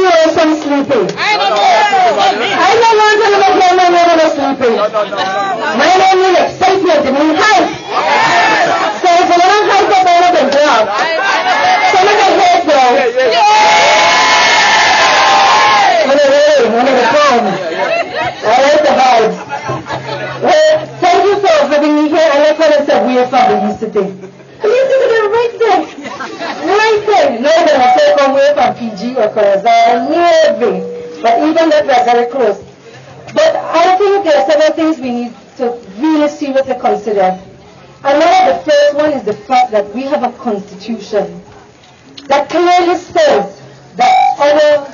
know some sleeping. I don't want to look like my mother was sleeping. My name is excitement, it means hype. So if you don't hype up all of them, drop. Some of them hate though. One of the phone. I like the vibes. Well, thank you for having me here. I like what I said, we are from the East today. The East today right there. Right there. No, when I say from way from PG or Corazon, nearly. But even that we're very close. But I think there are several things we need to really seriously consider. And one of the first one is the fact that we have a constitution that clearly says that our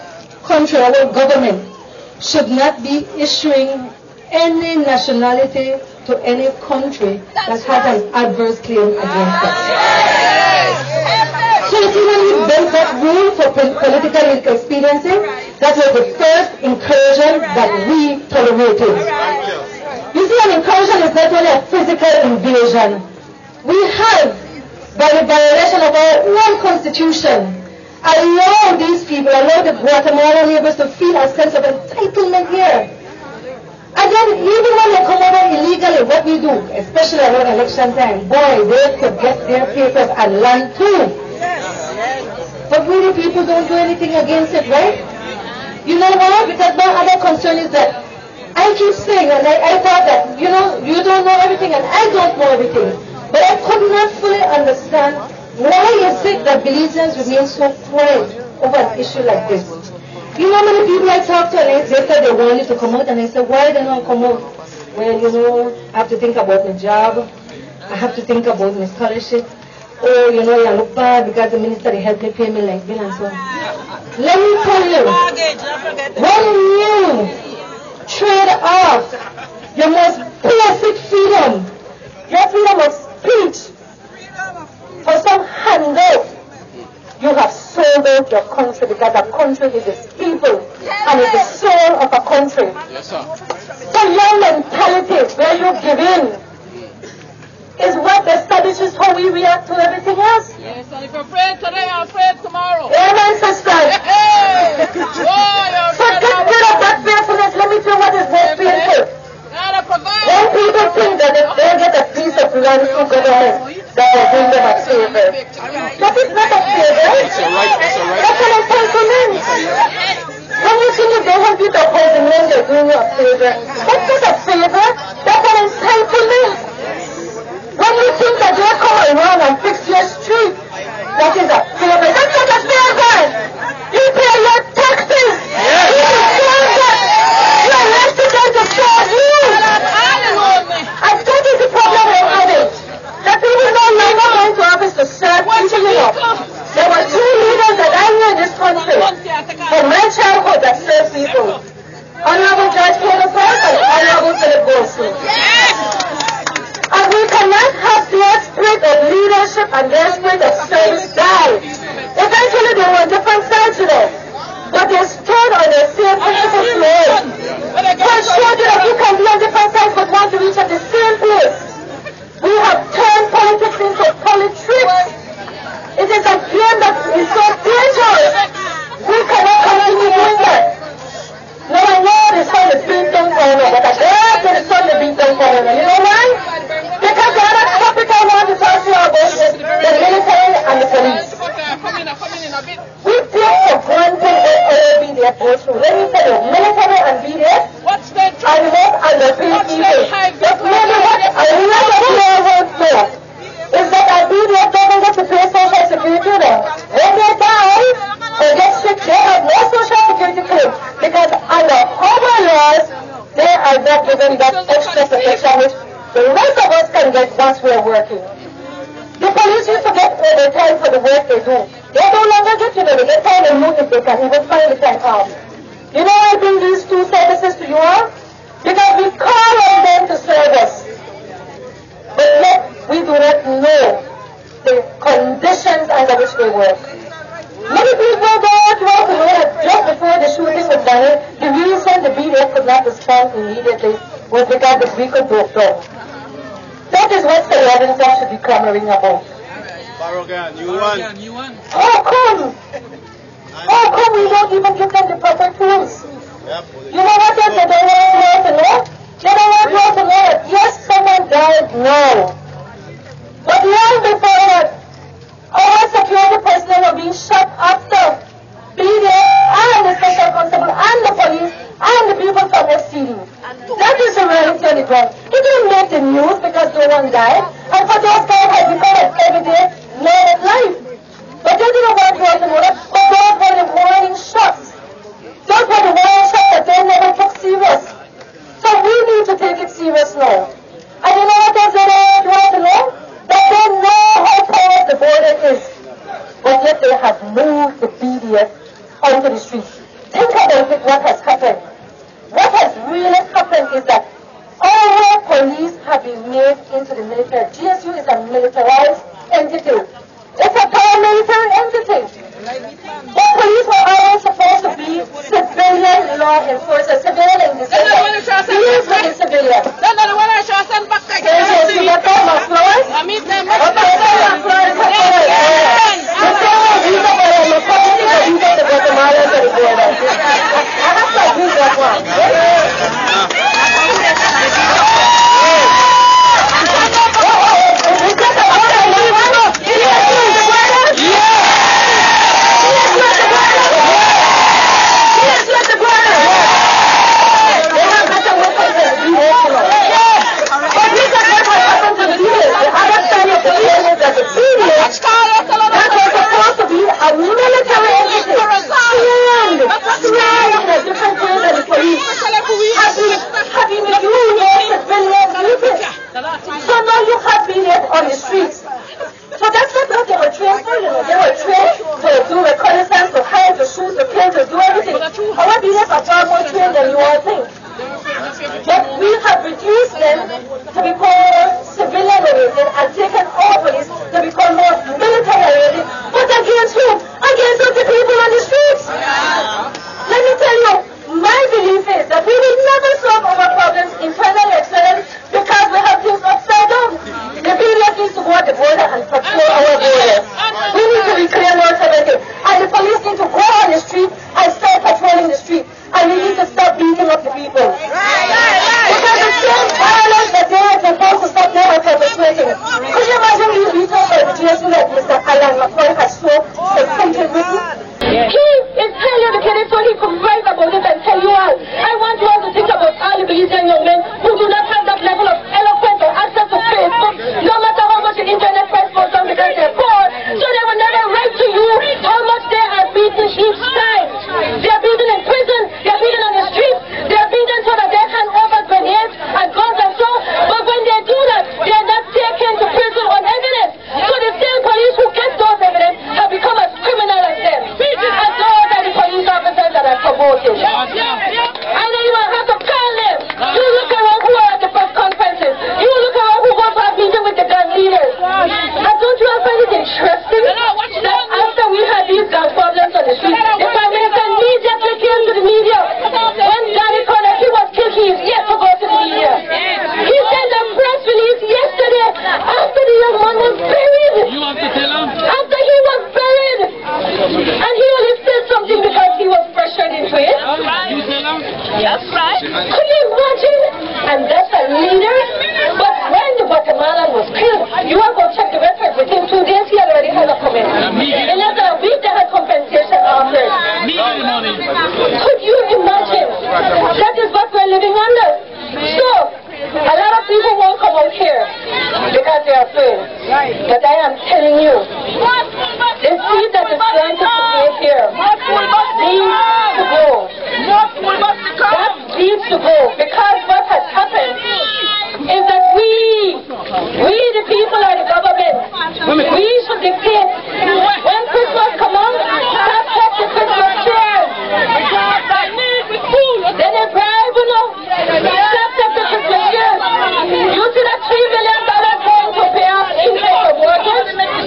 country, our government, should not be issuing any nationality to any country that has an adverse claim against us. So you see, when we built that rule for political expediency, that was the first incursion that we tolerated. You see, an incursion is not only a physical invasion. We have, by the violation of our own constitution, allow these people, allow the Guatemalan neighbors to feel a sense of entitlement here. And then even when they come over illegally, what we do, especially around election time, boy, they could get their papers and land too. But we the people don't do anything against it, right? You know why? Because my other concern is that I keep saying, and I thought that, you know, you don't know everything and I don't know everything. But I could not fully understand why is it that Belizeans remain so quiet over an issue like this. You know how many people I talk to and they said they wanted to come out and I said, why they don't come out? Well, you know, I have to think about my job. I have to think about my scholarship. Oh, you know, I look bad because the minister they helped me pay me like bill and so on. Let me tell you, when you trade off your most basic freedom, your freedom of speech, for some handout, you have sold out your country because a country is its people and is the soul of a country. Yes, sir. So your mentality where you give in is what establishes how we react to everything else. Yes, and if you're afraid today, I'm afraid tomorrow. Amen, sisters. Hey! So get rid of that fearfulness. Let me tell you what is most fearful. When people think that if they get a piece of land through government, that will bring them a favor. That is not a favor. That's an entitlement. When you think if they help you to housing loan, they're doing you a favor. That's not a favor. That's an entitlement. When you think that they're coming around and fix your street, that is a favor. That's not a favor. You pay your taxes. You deserve that. Your residents to serve you. And that is the problem we're having. That people know you're not going to office to serve people, you know. There were two leaders that I knew in this country from my childhood that served people. Honorable Judge Taylor and Honorable Philip Goldstein. And we cannot have their spirit of leadership and their spirit of service die. Eventually they were on different sides today. But they stood on the same principles made. So it showed you that you can be on different sides but want to reach at the same place. We have turned politics into politics. It is a game that is so dangerous. We cannot continue doing that. Now I know the sun is being down corner, but I love the sun is being down corner. You know why? Because the other topic I want to talk to you about is the military and the police. We take for granted what our BDF goes through. Let me tell you, military and BDF are not underpaid people. But maybe what I really don't know is that our BDF doesn't get to pay social security now. When they die or get sick, they have no social security claim because under our laws, they are not given that extra protection which the rest of us can get once we are working. The police used to get overtime for the work they do. They no longer get to them. They get time and move if they can even find the time off. You know why I bring these two services to you all? Because we call on them to serve us. But yet we do not know the conditions under which they work. Many people don't want to know that just before the shooting was done, the reason the BDF could not respond immediately was because the vehicle broke down. That is what Sir Reddington should be clamoring about. Barogan, you won. How come? How come we don't even give them the proper tools. You know what else they don't want you to know? They don't want you to know that, yes, someone died now. But long before that, our security personnel were being shot after BDA and the special constable and the police and the people from FCD. That is the reality on the ground. It didn't make the news because no one died, and for those guys have become an everyday normal life. But they didn't want you to know that, but those were the warning shots. Those were the warning shots that they never took serious. So we need to take it serious now. And you know what else they don't want to know? That they know how porous the border is. But yet they have moved the BDS onto the streets. Think about it, what has happened. What has really happened is that our police have been made into the military. GSU is a militarized entity. It's a paramilitary entity. The police were always supposed to be civilian law enforcers, civilian in the sense of deals with the civilians.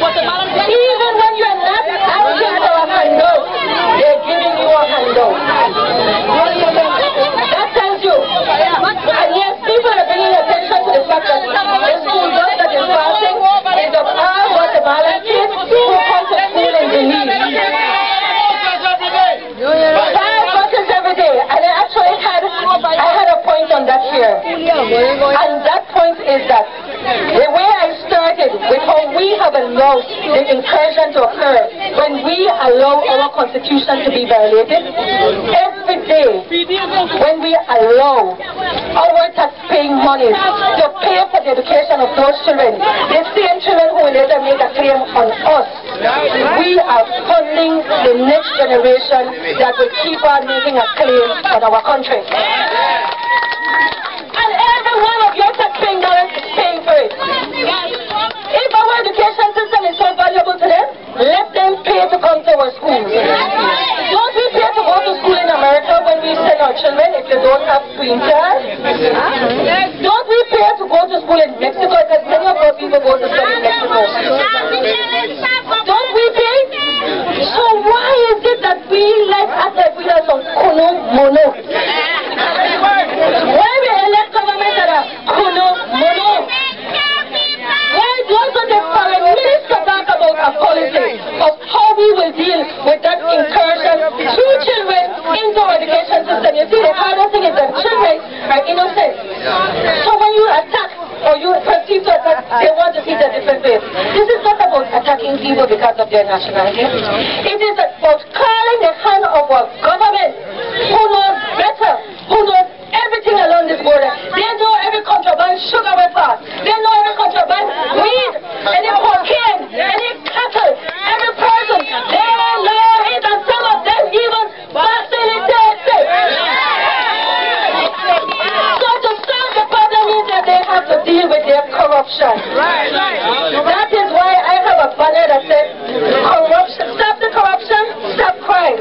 Guatemala we allow our constitution to be violated. Every day, when we allow our tax-paying money to pay for the education of those children, the same children who will later make a claim on us, we are funding the next generation that will keep on making a claim on our country. And every one of your taxpaying dollars is paying for it. If our education system is so valuable to them, let them pay to come to our schools. Don't we pay to go to school in America when we send our children if they don't have green cards? Don't we pay to go to school in Mexico because many of our people go to school in Mexico? Don't we pay? So why is it that we act like we are some kuno mono? Why we elect government that are kuno mono? Why doesn't the foreign minister talk about a policy of how we will deal with that incursion through children into our education system? You see, the hardest thing is that children are innocent. So when you attack or you perceive to attack, they want to see the different ways. This is not about attacking people because of their nationality. It is about calling the hand of our government who knows better, who knows everything along this border. They know every contraband sugar we pass. They know every contraband weed, any cocaine, any cattle, every person. They know it, and some of them even facilitate it. So to solve the problem means that they have to deal with their corruption. That is why I have a banner that says, corruption, stop the corruption, stop crime.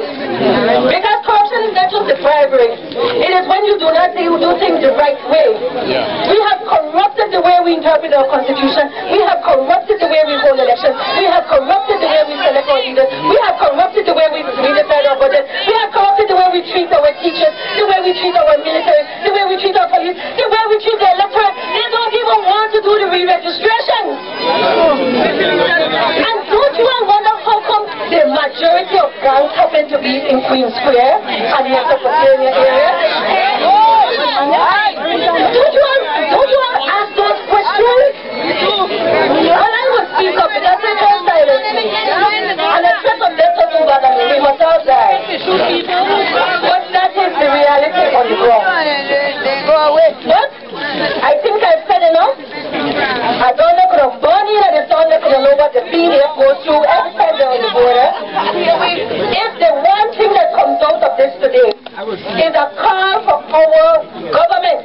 Because corruption is not just the bribery. It is when you do not do things the right way. We have corrupted the way we interpret our constitution. We have corrupted the way we hold elections. We have corrupted the way we select our leaders. We have corrupted the way we decide our budget. We have corrupted the way we treat our teachers, the way we treat our military, the way we treat our police, the way we treat the electorate. They don't even want to do the re-registration. And don't you wonder how come the majority of gangs happen to be in Queen Square and the Mesopotamia area? Don't you want to ask those questions? Well, I would speak up because they can't silence me. And the threat of death doesn't bother me. We must all die. But that is the reality on the ground. But I think I've said enough. I don't know if Bonnie and the son don't know what the PDF goes through every time they're on the border. If the one thing that comes out of this today is a call for our government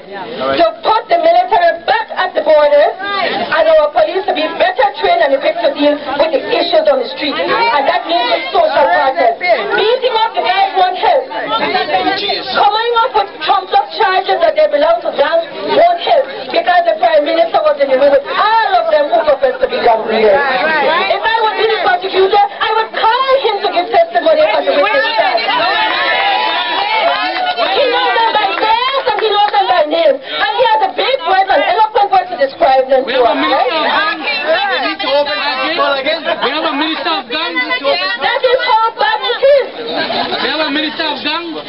to put the military back at the borders and our police to be better trained and equipped to deal with the issues on the street. And that means the social process. Beating up the guys won't help. Coming up with trumped up charges that they belong to gangs won't help because the Prime Minister was in the room with all of them who profess to be gang leaders. If I would be the prosecutor, I would call him to give testimony on the witness stand. He knows them by names and he knows them by names. And he has a big word and eloquent word to describe them to us, right? We have a minister of guns. That is how bad it is. We have a minister of guns.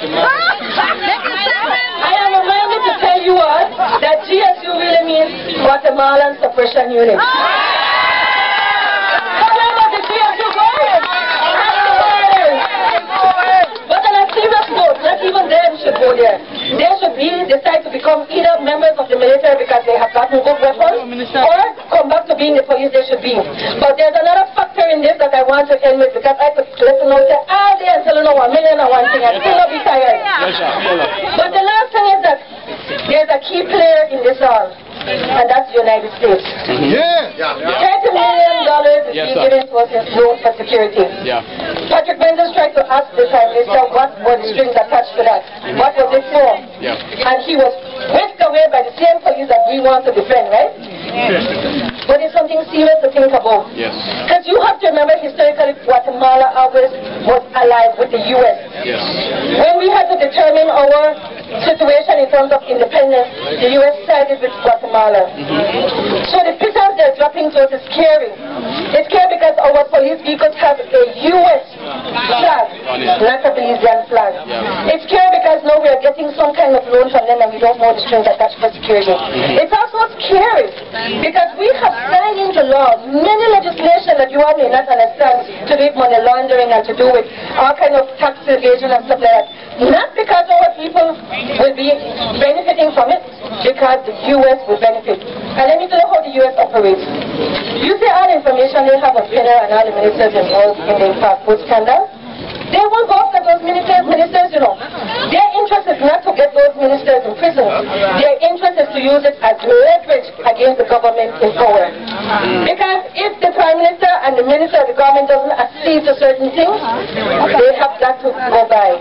I am reminded to tell you all that GSU really means Guatemalan Suppression Unit. Not even them should go there. They should decide to become either members of the military because they have gotten good weapons or come back to being the police they should be. But there's another factor in this that I want to end with because I could listen out there all day until you know 1,000,001 thing and still not be tired. But the last thing is that there's a key player in this all. And that's the United States. $30 million is being given to us in loan for security. Patrick Mendes tried to ask the Prime Minister what were the strings attached to that. What was it for? And he was whisked away by the same police that we want to defend, right? But it's something serious to think about. Because you have to remember historically Guatemala always was allied with the U.S. When we had to determine our situation in terms of independence, the U.S. sided with Guatemala. So the pictures they're dropping to us is scary. It's scary because our police vehicles have a U.S. flag, not a Belizean flag. It's scary because now we are getting some kind of loan from them and we don't know the strings attached for security. It's also scary because we have signed into law many legislation that you all may not understand to do with money laundering and to do with all kind of tax evasion and stuff like that. Not because our people will be benefiting from it, because the U.S. will benefit. And let me tell you how the U.S. operates. You see all the information they have on federal and all the ministers involved in the fast food scandal. They won't go after those ministers, you know. Their interest is not to get those ministers in prison. Their interest is to use it as leverage against the government in power. Because if the Prime Minister and the Minister of the government doesn't accede to certain things, they have got to go by.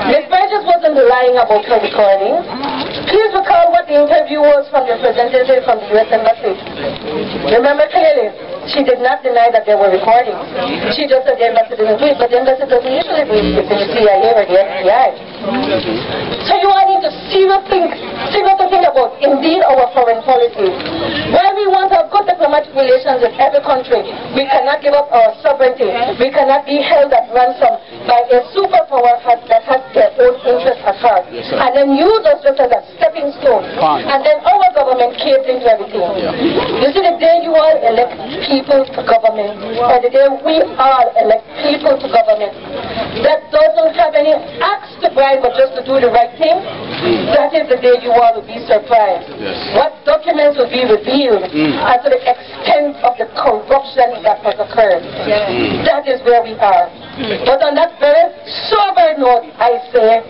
Ms. Burgess wasn't lying about her recording. Please recall what the interview was from the representative from the U.S. Embassy. Remember clearly, she did not deny that they were recording. She just said the embassy didn't do it, but the embassy doesn't usually do it with the CIA or the FBI. So you all need to seriously think about, indeed, our foreign policy. While we want to have good diplomatic relations with every country, we cannot give up our sovereignty. We cannot be held at ransom by a superpower that has their own interests at heart. And then use us just as a stepping stone. And then our government caves into everything. You see, the day you all elect people to government, or the day we all elect people to government, that doesn't have any acts to bribe but just to do the right thing, that is the day you all will be surprised. What documents will be revealed as to the extent of the corruption that has occurred. That is where we are. But on that very sober note, I say,